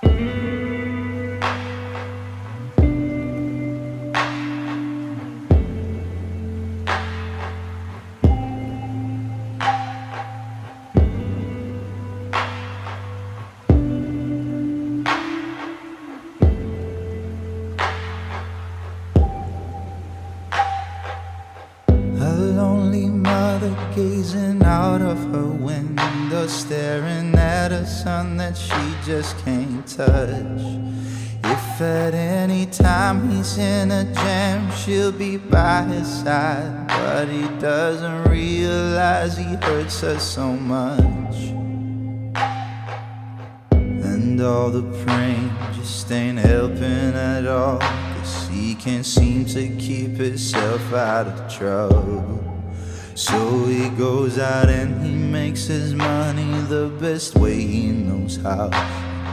A lonely mother gazing out of her window, staring at a son that she just can't touch. If at any time he's in a jam, she'll be by his side, but he doesn't realize he hurts her so much. And all the praying just ain't helping at all, 'cause he can't seem to keep himself out of trouble. So he goes out and he makes his money the best way he knows how.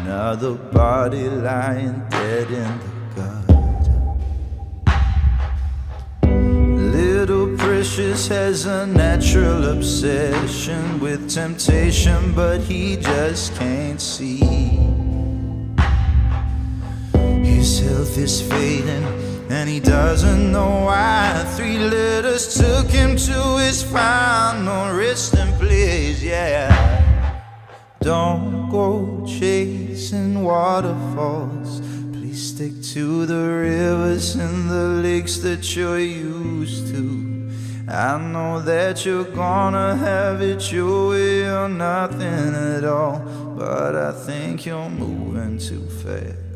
Another body lying dead in the gutter. Little Precious has a natural obsession with temptation, but he just can't see. His health is fading and he doesn't know why. 3 letters took him to his final resting place, yeah. Don't go chasing waterfalls, please stick to the rivers and the lakes that you're used to. I know that you're gonna have it your way or nothing at all, but I think you're moving too fast.